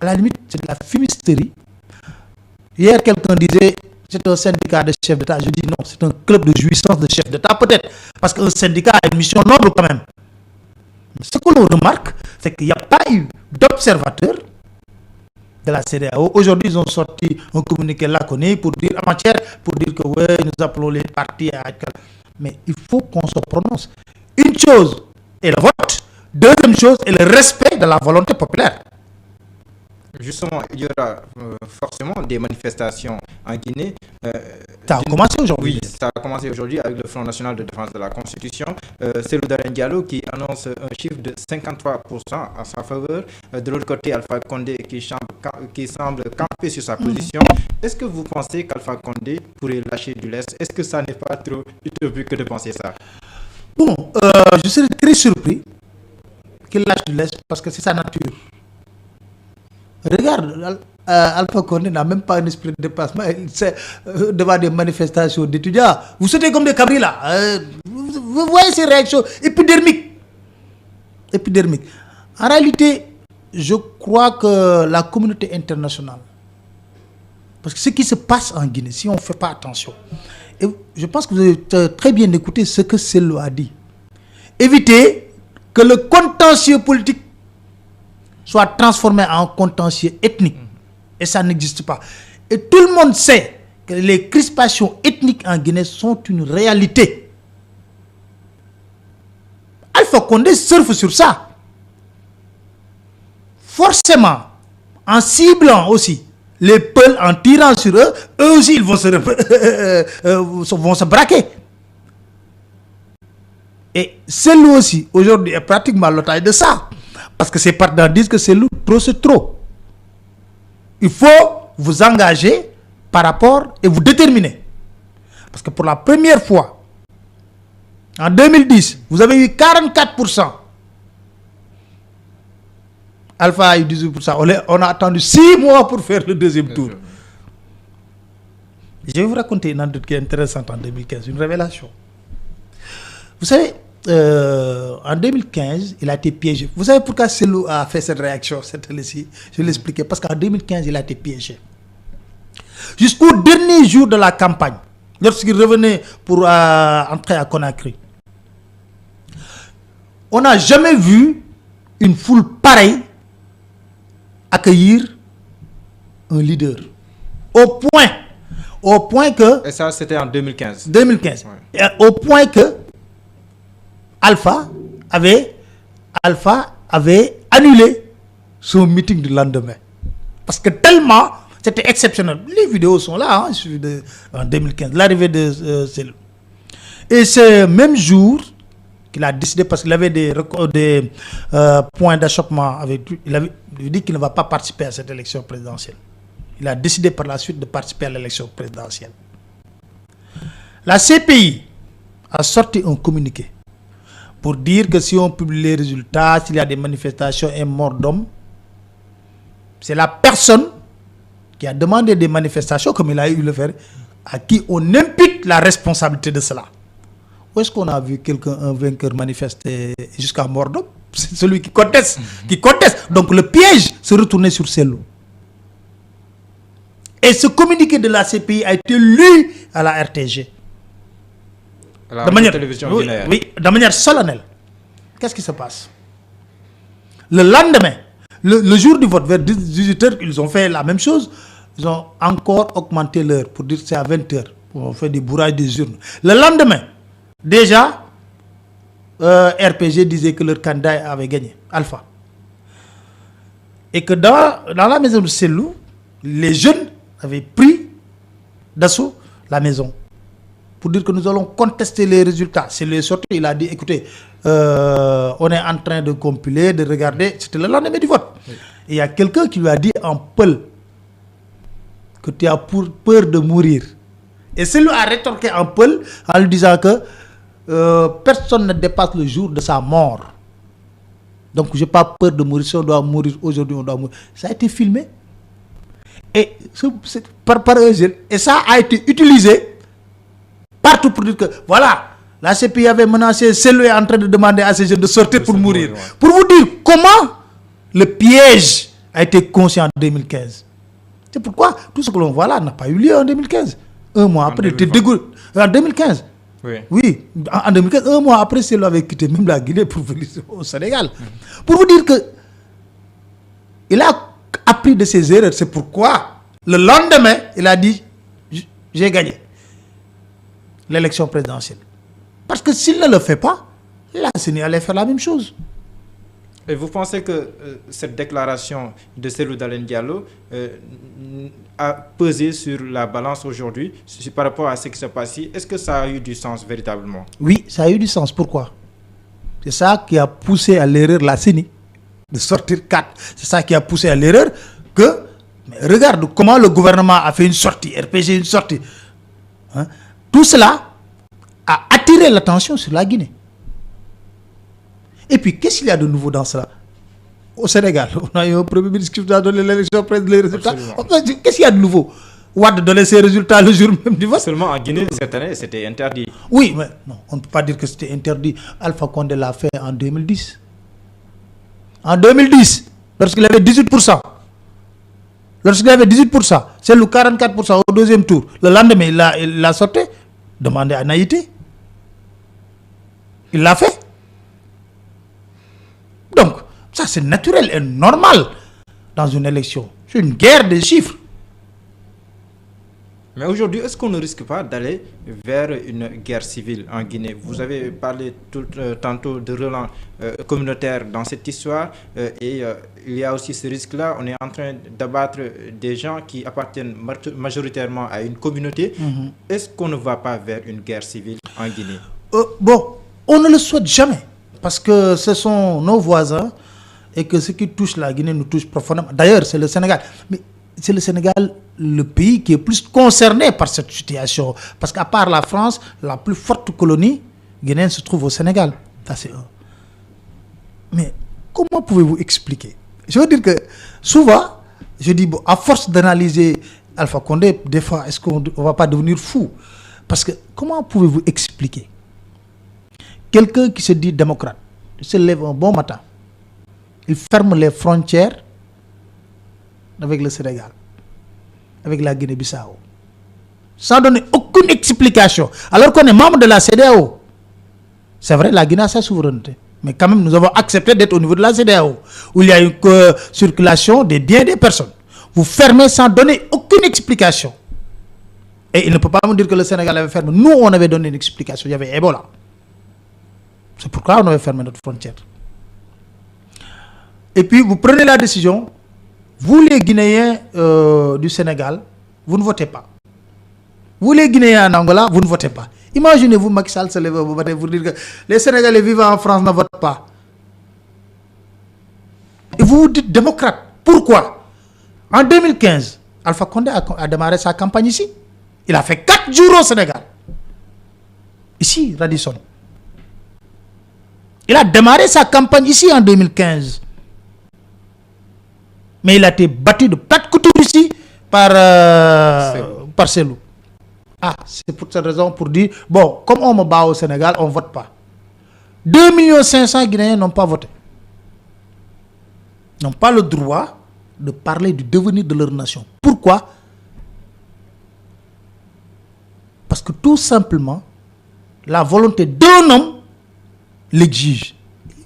À la limite, c'est de la fumisterie. Hier, quelqu'un disait, c'est un syndicat de chefs d'État. Je dis non, c'est un club de jouissance de chefs d'État, peut-être. Parce qu'un syndicat a une mission noble quand même. Mais ce que l'on remarque, c'est qu'il n'y a pas eu d'observateurs de la CEDEAO. Aujourd'hui, ils ont sorti un communiqué laconique pour dire, avant-hier, pour dire que ouais, nous appelons les partis à... Mais il faut qu'on se prononce. Une chose est le vote. Deuxième chose est le respect de la volonté populaire. Justement, il y aura forcément des manifestations en Guinée. Ça a commencé aujourd'hui. Oui, ça a commencé aujourd'hui avec le Front National de Défense de la Constitution. Cellou Dalein Diallo qui annonce un chiffre de 53% à sa faveur. De l'autre côté, Alpha Condé qui semble camper sur sa position. Est-ce que vous pensez qu'Alpha Condé pourrait lâcher du lest? Est-ce que ça n'est pas trop utopique que de penser ça? Bon, je serais très surpris qu'il lâche du lest parce que c'est sa nature. Regarde, Alpha Condé n'a même pas un esprit de dépassement. Devant des manifestations d'étudiants. Vous sautez comme des cabris là. Vous voyez ces réactions épidermiques. En réalité, je crois que la communauté internationale, parce que ce qui se passe en Guinée, si on ne fait pas attention, et je pense que vous avez très bien écouté ce que Cellou a dit. Évitez que le contentieux politique soit transformé en contentieux ethnique. Et ça n'existe pas. Et tout le monde sait que les crispations ethniques en Guinée sont une réalité. Alpha Condé surfe sur ça. Forcément, en ciblant aussi les Peuls, en tirant sur eux, eux aussi ils vont se braquer. Et Cellou aussi, aujourd'hui, est pratiquement l'otage de ça. Parce que ces partisans disent que Cellou, trop c'est trop. Il faut vous engager par rapport et vous déterminer. Parce que pour la première fois, en 2010, vous avez eu 44%. Alpha a eu 18%. On a attendu 6 mois pour faire le deuxième tour. Je vais vous raconter une anecdote qui est intéressante en 2015, une révélation. Vous savez, en 2015, il a été piégé. Vous savez pourquoi Cellou a fait cette réaction, cette ci. Je vais l'expliquer. Parce qu'en 2015, il a été piégé. Jusqu'au dernier jour de la campagne, lorsqu'il revenait pour entrer à Conakry, on n'a jamais vu une foule pareille accueillir un leader. Au point que... Et ça, c'était en 2015. 2015. Ouais. Et au point que Alpha avait annulé son meeting du lendemain. Parce que tellement, c'était exceptionnel. Les vidéos sont là, hein, en 2015, l'arrivée de Cellou. Et ce même jour qu'il a décidé, parce qu'il avait des points d'achoppement avec lui, il avait dit qu'il ne va pas participer à cette élection présidentielle. Il a décidé par la suite de participer à l'élection présidentielle. La CPI a sorti un communiqué pour dire que si on publie les résultats, s'il y a des manifestations et mort d'homme, c'est la personne qui a demandé des manifestations, comme il a eu le faire, à qui on impute la responsabilité de cela. Où est-ce qu'on a vu un vainqueur manifester jusqu'à mort d'homme? C'est celui qui conteste. Donc le piège se retournait sur Cellou. Et ce communiqué de la CPI a été lu à la RTG. De manière solennelle. Qu'est-ce qui se passe? Le lendemain, le jour du vote, vers 18h, ils ont fait la même chose. Ils ont encore augmenté l'heure pour dire que c'est à 20h. On fait des bourrages des urnes. Le lendemain, déjà, RPG disait que leur candidat avait gagné, Alpha. Et que dans la maison de Cellou, les jeunes avaient pris d'assaut la maison pour dire que nous allons contester les résultats. C'est le sorti, il a dit, écoutez, on est en train de compiler, de regarder. C'était le lendemain du vote. Oui. Et il y a quelqu'un qui lui a dit en Peul que tu as peur de mourir. Et celui a rétorqué en Peul en lui disant que personne ne dépasse le jour de sa mort. Donc je n'ai pas peur de mourir. Si on doit mourir aujourd'hui, on doit mourir. Ça a été filmé. Et par eux, et ça a été utilisé partout pour dire que voilà, la CPI avait menacé, Cellou est en train de demander à ces jeunes de sortir pour mourir. Ouais. Pour vous dire comment le piège a été conçu en 2015. C'est pourquoi tout ce que l'on voit là n'a pas eu lieu en 2015. Un mois après, il était dégoûté. En 2015. Oui, en 2015, un mois après, c'est lui avait quitté même la Guinée pour venir au Sénégal. Pour vous dire que il a appris de ses erreurs. C'est pourquoi le lendemain, il a dit j'ai gagné l'élection présidentielle. Parce que s'il ne le fait pas, la CENI allait faire la même chose. Et vous pensez que cette déclaration de Cellou Dalein Diallo a pesé sur la balance aujourd'hui par rapport à ce qui s'est passé? Est-ce que ça a eu du sens véritablement? Oui, ça a eu du sens. Pourquoi? C'est ça qui a poussé à l'erreur la CENI de sortir 4. C'est ça qui a poussé à l'erreur que... Mais regarde comment le gouvernement a fait une sortie, RPG une sortie. Hein? Tout cela a attiré l'attention sur la Guinée. Et puis, qu'est-ce qu'il y a de nouveau dans cela? Au Sénégal, on a eu un premier ministre qui nous a donné l'élection après les résultats. Qu'est-ce qu'il y a de nouveau? Ouad donner ses résultats le jour même du vote. Seulement en Guinée, cette année, c'était interdit. Oui, mais non, on ne peut pas dire que c'était interdit. Alpha Condé l'a fait en 2010. En 2010, lorsqu'il avait 18%. Lorsqu'il avait 18%, c'est le 44% au deuxième tour. Le lendemain, il l'a sorti, demandé à naïveté. Il l'a fait. Donc, ça c'est naturel et normal dans une élection. C'est une guerre des chiffres. Mais aujourd'hui, est-ce qu'on ne risque pas d'aller vers une guerre civile en Guinée? Vous avez parlé tantôt de relents communautaires dans cette histoire et il y a aussi ce risque-là. On est en train d'abattre des gens qui appartiennent majoritairement à une communauté. Est-ce qu'on ne va pas vers une guerre civile en Guinée? Bon, on ne le souhaite jamais parce que ce sont nos voisins et que ce qui touche la Guinée nous touche profondément. D'ailleurs, c'est le Sénégal. Mais c'est le Sénégal, le pays qui est plus concerné par cette situation. Parce qu'à part la France, la plus forte colonie guinéenne se trouve au Sénégal. Ça, c'est un. Mais comment pouvez-vous expliquer? Je veux dire que souvent, je dis, bon, à force d'analyser Alpha Condé, des fois, est-ce qu'on ne va pas devenir fou? Parce que comment pouvez-vous expliquer quelqu'un qui se dit démocrate, il se lève un bon matin, il ferme les frontières avec le Sénégal, avec la Guinée-Bissau, sans donner aucune explication, alors qu'on est membre de la CEDEAO. C'est vrai, la Guinée a sa souveraineté, mais quand même, nous avons accepté d'être au niveau de la CEDEAO, où il y a une circulation des biens des personnes. Vous fermez sans donner aucune explication. Et il ne peut pas me dire que le Sénégal avait fermé. Nous, on avait donné une explication, il y avait Ebola. C'est pourquoi on avait fermé notre frontière. Et puis, vous prenez la décision. Vous, les Guinéens du Sénégal, vous ne votez pas. Vous, les Guinéens en Angola, vous ne votez pas. Imaginez-vous, Macky Sall se lève au matin pour dire que les Sénégalais vivant en France ne votent pas. Et vous vous dites démocrate. Pourquoi? En 2015, Alpha Condé a démarré sa campagne ici. Il a fait 4 jours au Sénégal. Ici, Radisson. Il a démarré sa campagne ici en 2015. Mais il a été battu de plate couture ici par Cellou. Ah, c'est pour cette raison, pour dire, bon, comme on me bat au Sénégal, on ne vote pas. 2 500 000 Guinéens n'ont pas voté. N'ont pas le droit de parler du devenir de leur nation. Pourquoi? Parce que tout simplement, la volonté d'un homme l'exige.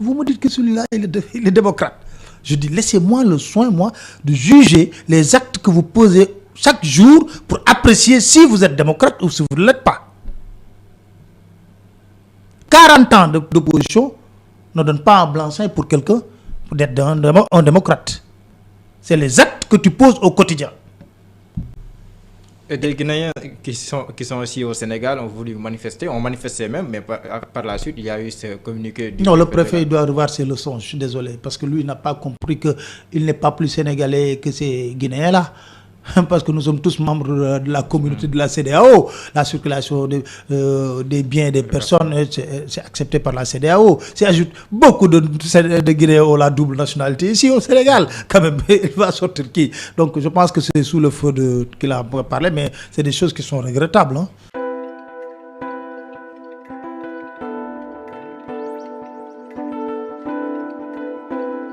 Vous me dites que celui-là, il est démocrate. Je dis, laissez-moi le soin, moi, de juger les actes que vous posez chaque jour pour apprécier si vous êtes démocrate ou si vous ne l'êtes pas. 40 ans d'opposition ne donne pas un blanc-seing pour quelqu'un pour être un démocrate. C'est les actes que tu poses au quotidien. Et des Guinéens qui sont aussi au Sénégal ont voulu manifester, ont manifesté même, mais par la suite, il y a eu ce communiqué. Non, le préfet il doit revoir ses leçons, je suis désolé, parce que lui il n'a pas compris qu'il n'est pas plus sénégalais que ces Guinéens-là. Parce que nous sommes tous membres de la communauté de la CEDEAO. La circulation des biens des personnes, c'est accepté par la CEDEAO. Ça ajoute beaucoup de Guinéens ont la double nationalité. Ici au Sénégal, quand même, il va sortir qui? Donc je pense que c'est sous le feu qu'il a parlé, mais c'est des choses qui sont regrettables. Hein.